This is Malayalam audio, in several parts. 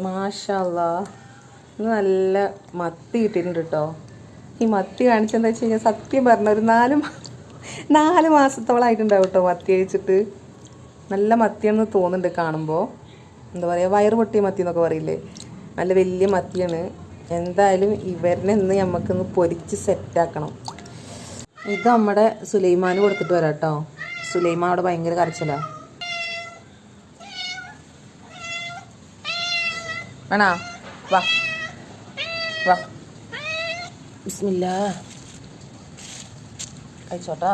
മാഷാ അല്ലാഹ്, ഇന്ന് നല്ല മത്തി കിട്ടിയിട്ടുണ്ട് കേട്ടോ. ഈ മത്തി കാണിച്ചെന്താ വെച്ച് കഴിഞ്ഞാൽ സത്യം പറഞ്ഞ ഒരു 4 മാസത്തോളമായിട്ടുണ്ടാവും കേട്ടോ മത്തി കഴിച്ചിട്ട്. നല്ല മത്തിയാണെന്ന് തോന്നുന്നുണ്ട് കാണുമ്പോൾ. എന്താ പറയുക, വയറ് പൊട്ടിയ മത്തി എന്നൊക്കെ പറയില്ലേ, നല്ല വലിയ മത്തിയാണ്. എന്തായാലും ഇവരിനെ ഇന്ന് നമുക്കൊന്ന് പൊരിച്ച് സെറ്റാക്കണം. ഇത് നമ്മുടെ സുലൈമാന് കൊടുത്തിട്ട് വരാം കേട്ടോ. സുലൈമാൻ അവിടെ ഭയങ്കര കരച്ചിലാണ്. വേണോ? വാ വാ, ബിസ്മില്ലാ, കഴിച്ചോട്ടാ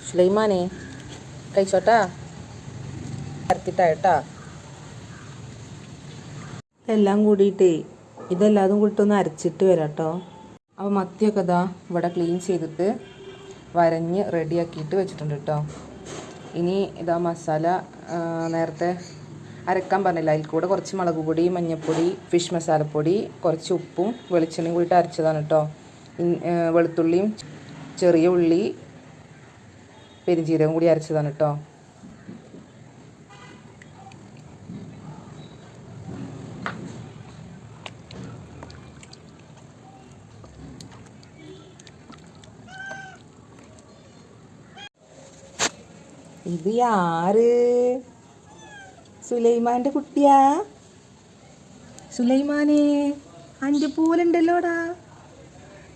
സുലൈമാനെ, കഴിച്ചോട്ടാ, കരത്തിട്ടായിട്ടാ. എല്ലാം കൂടിയിട്ടേ ഇതെല്ലാതും കൂടിയിട്ടൊന്ന് അരച്ചിട്ട് വരാം കേട്ടോ. അപ്പോൾ മത്തിയൊക്കെ ഇതാ ഇവിടെ ക്ലീൻ ചെയ്തിട്ട് വരഞ്ഞ് റെഡിയാക്കിയിട്ട് വെച്ചിട്ടുണ്ട് കേട്ടോ. ഇനി ഇതാ മസാല നേരത്തെ അരക്കാൻ പറഞ്ഞില്ല, അതിൽ കൂടെ കുറച്ച് മുളക് പൊടി, മഞ്ഞൾപ്പൊടി, ഫിഷ് മസാലപ്പൊടി, കുറച്ച് ഉപ്പും വെളിച്ചെണ്ണയും കൂടിയിട്ട് അരച്ചതാണ് കേട്ടോ. വെളുത്തുള്ളിയും ചെറിയ ഉള്ളി പെരുംജീരകം കൂടി അരച്ചതാണ് കേട്ടോ. ഇത് ആര്? സുലൈമാൻ്റെ കുട്ടിയാ? സുലൈമാനെ, അൻ്റെ പോലുണ്ടല്ലോടാ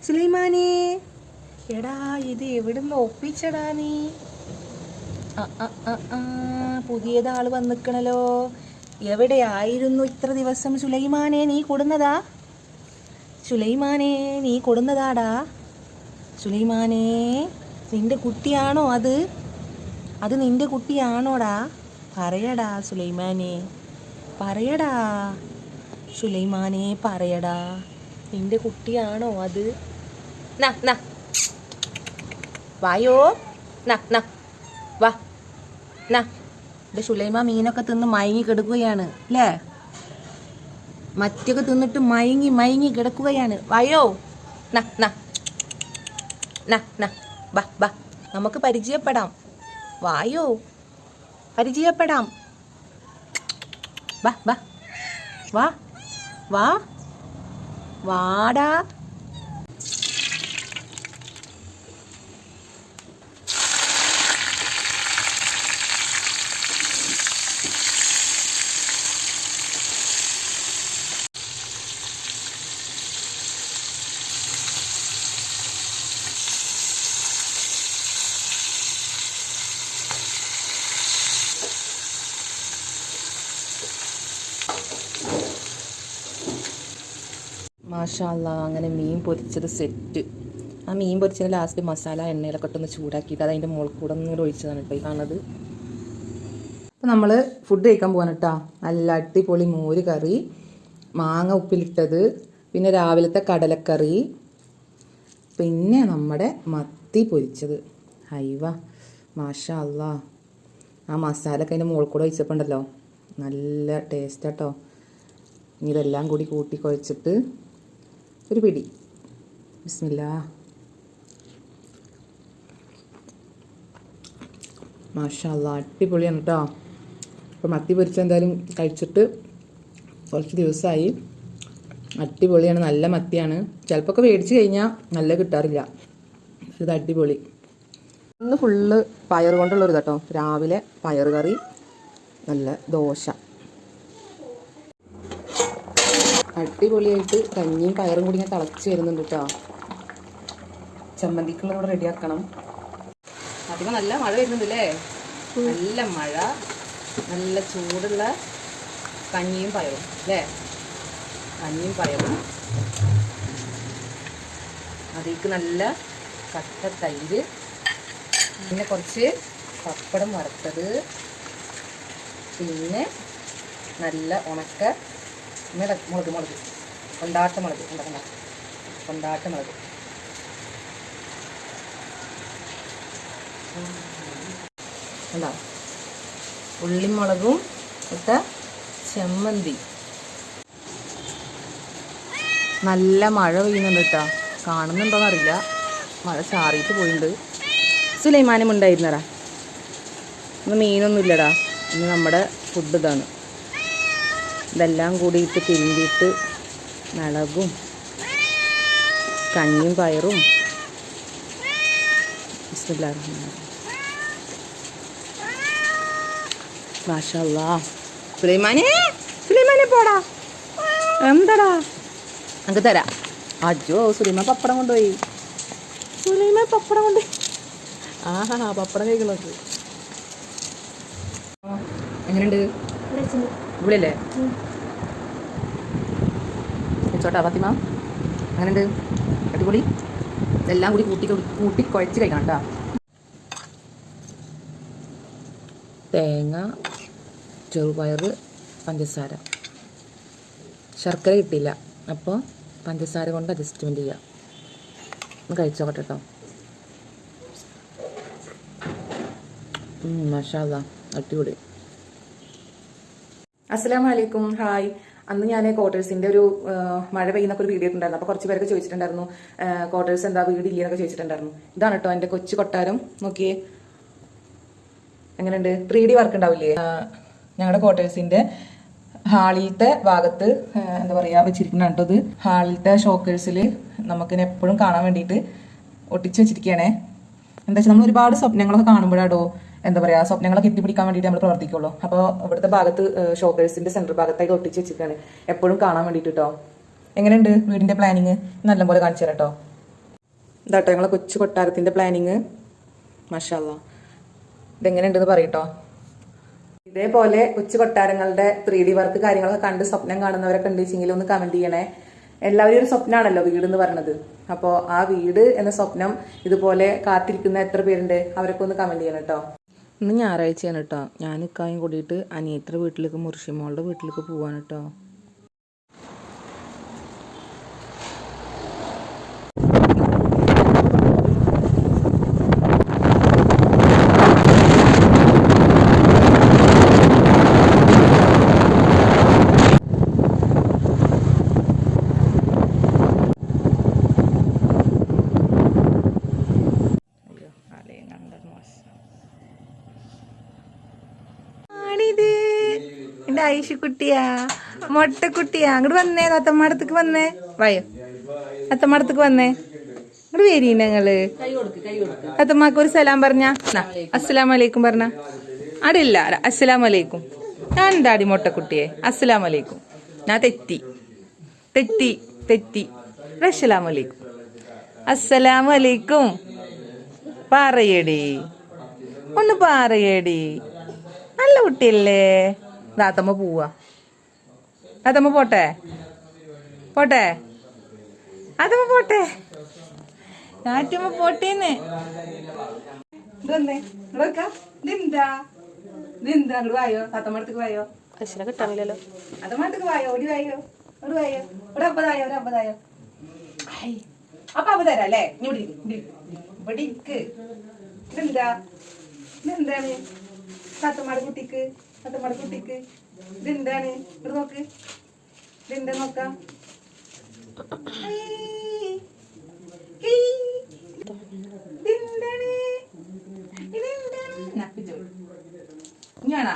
സുലൈമാനെ. എടാ, ഇത് എവിടുന്ന് ഒപ്പിച്ചടാ നീ? പുതിയതാൾ വന്നിക്കണല്ലോ. എവിടെയായിരുന്നു ഇത്ര ദിവസം? സുലൈമാനെ, നീ കൊടുന്നതാ? സുലൈമാനെ, നീ കൊടുന്നതാടാ? സുലൈമാനെ, നിന്റെ കുട്ടിയാണോ അത്? അത് നിന്റെ കുട്ടിയാണോടാ? പറയടാ സുലൈമാനെ, പറയടാ സുലൈമാനെ, പറയടാ, നിന്റെ കുട്ടിയാണോ അത്? വായോ, വാ. സുലൈമാ മീനൊക്കെ തിന്ന് മയങ്ങി കിടക്കുകയാണ് അല്ലേ? മറ്റൊക്കെ തിന്നിട്ട് മയങ്ങി കിടക്കുകയാണ്. വായോ, ബാ, നമുക്ക് പരിചയപ്പെടാം. വായോ, പരിചയപ്പെടാം. വാ വാ വാ വാടാ. മാഷാ അല്ലാ, അങ്ങനെ മീൻ പൊരിച്ചത് സെറ്റ്. ആ മീൻ പൊരിച്ചത് ലാസ്റ്റ് മസാല എണ്ണയിലൊക്കെ ഇട്ടൊന്ന് ചൂടാക്കിയിട്ട് അത് അതിൻ്റെ മുകളിൽ കൂടെ ഒന്നും ഒഴിച്ചതാണ് കേട്ടോ ഈ കാണുന്നത്. അപ്പോൾ നമ്മൾ ഫുഡ് കഴിക്കാൻ പോകാൻ കേട്ടോ. നല്ല അടിപൊളി മോര് കറി, മാങ്ങ ഉപ്പിലിട്ടത്, പിന്നെ രാവിലത്തെ കടലക്കറി, പിന്നെ നമ്മുടെ മത്തി പൊരിച്ചത്. ഹൈവ, മാഷാ അല്ലാ. ആ മസാലയൊക്കെ അതിൻ്റെ മുകളിൽ കൂടെ ഒഴിച്ചപ്പോൾ ഉണ്ടല്ലോ നല്ല ടേസ്റ്റാട്ടോ. ഇതെല്ലാം കൂടി കൂട്ടി കുഴച്ചിട്ട് ഒരു പിടി. ബിസ്മില്ലാ. മാഷാ അല്ലാ, അടിപൊളിയാണ് കേട്ടോ. അപ്പോൾ മത്തി പൊരിച്ച എന്തായാലും കഴിച്ചിട്ട് കുറച്ച് ദിവസമായി. അടിപൊളിയാണ്, നല്ല മത്തിയാണ്. ചിലപ്പോൾ ഒക്കെ മേടിച്ച് കഴിഞ്ഞാൽ നല്ല കിട്ടാറില്ല. ഇത് അടിപൊളി. ഇന്ന് ഫുള്ള് പയർ കൊണ്ടുള്ളൊരു കേട്ടോ. രാവിലെ പയർ കറി, നല്ല ദോശ, അടിപൊളിയായിട്ട് കഞ്ഞിയും പയറും കൂടി ഞാൻ തിളച്ച് വരുന്നുണ്ട് കേട്ടോ. ചമ്മന്തിക്കുള്ള കൂടെ റെഡിയാക്കണം. അധികം നല്ല മഴ വരുന്നുണ്ട് അല്ലേ? നല്ല മഴ, നല്ല ചൂടുള്ള കഞ്ഞിയും പയറും അല്ലേ? കഞ്ഞിയും പയറും, അതിലേക്ക് നല്ല കട്ട തൈര്, പിന്നെ കുറച്ച് പപ്പടം വറുത്തത്, പിന്നെ നല്ല ഉണക്ക മുളക് കൊണ്ടാട്ട മുളക് എന്താ ഉള്ളിമുളകും ഇട്ട ചമ്മന്തി. നല്ല മഴ പെയ്യുന്നുണ്ട് കേട്ടോ. കാണുന്നുണ്ടോയെന്നറിയില്ല, മഴ ചാറിയിട്ട് പോയിട്ടുണ്ട്. സുലൈമാനും ഉണ്ടായിരുന്നടാ. ഇന്ന് മീനൊന്നും ഇല്ലടാ, ഇന്ന് നമ്മുടെ ഫുഡ് ഇതാണ്. ഇതെല്ലാം കൂടിയിട്ട് തിരുമ്പിയിട്ട് മുളകും കഞ്ഞിയും പയറും മാഷാ അല്ലാഹ്. സുലൈമാനെ പോടാ, എന്താടാ അങ്ങ് തരാം. അജോ സുലൈമാൻ പപ്പടം കൊണ്ടുപോയി. സുലൈമാൻ പപ്പടം കൊണ്ടുപോയി. ആഹാ പപ്പടം കഴിക്കണത് എങ്ങനെയുണ്ട്? ഇവിടെയല്ലേ ചോട്ടാ ഫാത്തിമ, അങ്ങനെയുണ്ട്? അടിപൊളി. ഇതെല്ലാം കൂടി കൂട്ടി കുഴച്ച് കഴിക്കണം കേട്ടോ. തേങ്ങ, ചെറുപയർ, പഞ്ചസാര. ശർക്കര കിട്ടിയില്ല, അപ്പോൾ പഞ്ചസാര കൊണ്ട് അഡ്ജസ്റ്റ്മെൻറ്റ് ചെയ്യാം. ഒന്ന് കഴിച്ചോട്ടെ കേട്ടോ. മാഷാ അല്ലാഹ്, അടിപൊളി. അസ്സലാമു അലൈക്കും. ഹായ്. അന്ന് ഞാൻ ക്വാർട്ടേഴ്സിൻ്റെ ഒരു മഴ പെയ്യുന്നൊക്കെ ഒരു വീഡിയോ ഉണ്ടായിരുന്നു. അപ്പോൾ കുറച്ച് പേരൊക്കെ ചോദിച്ചിട്ടുണ്ടായിരുന്നു ക്വാർട്ടേഴ്സ് എന്താ വീടില്ല എന്നൊക്കെ ചോദിച്ചിട്ടുണ്ടായിരുന്നു. ഇതാണ് കേട്ടോ എൻ്റെ കൊച്ചു കൊട്ടാരം. നോക്കിയേ എങ്ങനെയുണ്ട്. 3D വർക്ക് ഉണ്ടാവില്ലേ? ഞങ്ങളുടെ ക്വാർട്ടേഴ്സിൻ്റെ ഹാളിലത്തെ ഭാഗത്ത് എന്താ പറയുക വെച്ചിരിക്കുന്ന കേട്ടോ. ഇത് ഹാളിലത്തെ ഷോക്കേഴ്സിൽ നമുക്കിനെ എപ്പോഴും കാണാൻ വേണ്ടിയിട്ട് ഒട്ടിച്ച് വെച്ചിരിക്കുകയാണേ. എന്താ വെച്ചാൽ നമ്മൾ ഒരുപാട് സ്വപ്നങ്ങളൊക്കെ കാണുമ്പോഴാടോ എന്താ പറയുക സ്വപ്നങ്ങളൊക്കെ എത്തിപ്പിടിക്കാൻ വേണ്ടിയിട്ട് നമ്മൾ പ്രവർത്തിക്കുള്ളൂ. അപ്പോൾ ഇവിടുത്തെ ഭാഗത്ത് ഷോക്കേഴ്സിൻ്റെ സെൻറ്റർ ഭാഗത്തായിട്ട് ഒട്ടിച്ച് വെച്ചിരിക്കുകയാണ് എപ്പോഴും കാണാൻ വേണ്ടിയിട്ട് കേട്ടോ. എങ്ങനെയുണ്ട് വീടിൻ്റെ പ്ലാനിങ്? നല്ലപോലെ കാണിച്ചു തരാം കേട്ടോ. ഇതാട്ടോ ഞങ്ങളെ കൊച്ചു കൊട്ടാരത്തിൻ്റെ പ്ലാനിങ്. മാഷാ അല്ലാഹ്. ഇതെങ്ങനെയുണ്ടെന്ന് പറയട്ടോ. ഇതേപോലെ കൊച്ചു കൊട്ടാരങ്ങളുടെ 3D വർക്ക് കാര്യങ്ങളൊക്കെ കണ്ട് സ്വപ്നം കാണുന്നവരൊക്കെ ഉണ്ടെങ്കിൽ ഒന്ന് കമന്റ് ചെയ്യണേ. എല്ലാവരും ഒരു സ്വപ്നമാണല്ലോ വീട് എന്ന് പറയുന്നത്. അപ്പോൾ ആ വീട് എന്ന സ്വപ്നം ഇതുപോലെ കാത്തിരിക്കുന്ന എത്ര പേരുണ്ട് അവരൊക്കെ ഒന്ന് കമന്റ് ചെയ്യണം കേട്ടോ. ഇന്ന് ഞായറാഴ്ചയാണ് കേട്ടോ. ഞാൻ ഇക്കായും കൂടിയിട്ട് അനിയത്തിയുടെ വീട്ടിലേക്ക് മുർഷിമോളുടെ വീട്ടിലേക്ക് പോവാണ് കേട്ടോ. എന്റെ ഐഷുക്കുട്ടിയാ, മൊട്ടക്കുട്ടിയാ, അങ്ങോട്ട് വന്നേ. അത്തമ്മടത്തേക്ക് വന്നേ. വായോ അത്തമ്മടത്തേക്ക് വന്നേ. അങ്ങോട്ട് വരീ ഞങ്ങള്. അത്തമ്മക്ക് ഒരു സലാം പറഞ്ഞ. അസ്സലാമലൈക്കും പറഞ്ഞ. അടില്ല അസ്സലാമലൈക്കും. ഞാൻ എന്താടി മൊട്ടക്കുട്ടിയെ അസ്സലാമലൈക്കും. ഞാൻ തെറ്റി തെറ്റി തെറ്റി. അസ്സലാമലൈക്കും. അസ്സലാമലൈക്കും പറയടി, ഒന്ന് പറയടി. നല്ല കുട്ടിയല്ലേ. ദാത്തമ്മ പോവാ. അതമ്മ പോട്ടെ പോട്ടെ. അതമ്മ പോട്ടെ. നാറ്റമ്മ പോട്ടേന്ന്. ഇതെന്താ ഇതെന്താ അങ്ങോട്ട് വായോ. താത്തമ്മടത്തേക്ക് വായോ. അശ്വനെ കിട്ടാനില്ലല്ലോ. അതമ്മടത്തേക്ക് വായോ. ഓടി വായോ. ഓടി വായോ. ഒരു 50 ഒരു 50. അപ്പൊ 50 തരാം അല്ലേ. ഇവിടെ ഇവിടെ ഇരിക്ക്. ഇതെന്താ ഇതെന്താണ് താത്തമ്മയുടെ കുട്ടിക്ക് ഇതെന്താണ്? ഇവിടെ നോക്ക്. ഇതെന്താ നോക്കാം. ഇങ്ങാണാ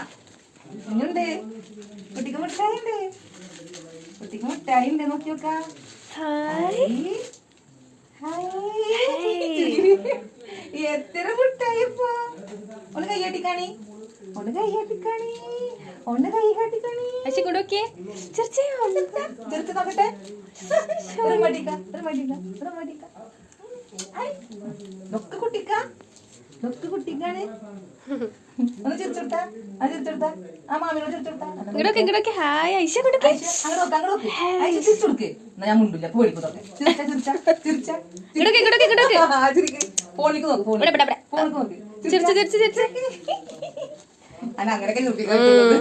ഇങ്ങുണ്ട്. കുട്ടിക്ക് മിഠായി ഉണ്ട്. കുട്ടിക്ക് മിഠായി ഉണ്ട്. നോക്കി നോക്കാം. എത്ര മിഠായി ഇപ്പൊ. ഒന്ന് കൈയാട്ടിക്കാണി. ഒന്ന് കൈയാട്ടിക്കാണി. ഒന്ന് കൈകാട്ടിക്കാണി. ചെറുത്ത് നോക്കട്ടെ. ഒരു മടിക്ക ഒരു മടിക്ക ഒരു മടിക്ക. നൊക്ക് കുട്ടിക്ക നൊക്ക് കുട്ടിക്കാണ്. ഒന്ന് ചിരിച്ചെടുത്താ. അത് ചിരിച്ചെടുത്താ. ആ മാമിനോട് ചിരിച്ചെടുത്താ. ചിരിച്ചെടുക്ക്. എന്നാ ഞാൻ മുണ്ടില്ല. പോളിക്കൊക്കെ ഫോണിക്ക് നോക്ക്. ഫോണിക്ക് നോക്ക്. അല്ല അങ്ങനെയൊക്കെ നിർത്തിക്കുന്നത്.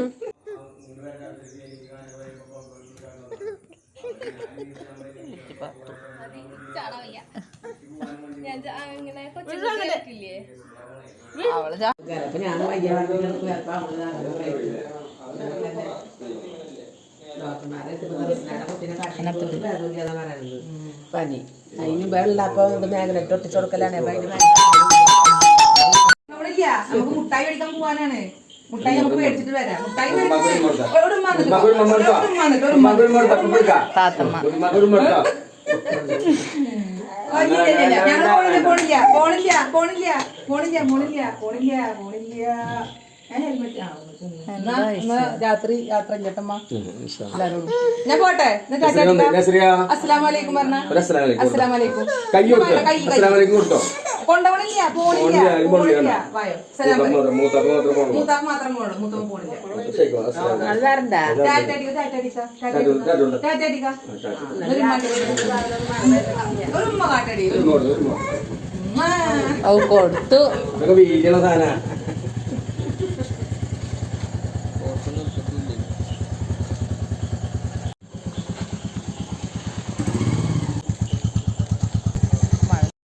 പനി അതിന് വെള്ളം അപ്പൊ മാഗ്നറ്റ് ഒട്ടിച്ചു കൊടുക്കലാണ്. നമുക്ക് മുട്ടായി മേടിക്കാൻ പോവാനാണ്. മുട്ടായി നമുക്ക് മേടിച്ചിട്ട് വരാം. മുട്ടായി താത്തമ്മ രാത്രി യാത്ര ചേട്ടമ്മ ഞാൻ പോട്ടെ. അസ്സലാമലൈക്കും പറഞ്ഞ അസ്സലാമലൈക്കും കൊണ്ടോണില്ല പോണില്ല വായോ മൂത്താക്ക് മാത്രം പോകണം. മൂത്തമ്മ പോണില്ല. കൊടുത്തു വീട്ടിലുള്ള സാധന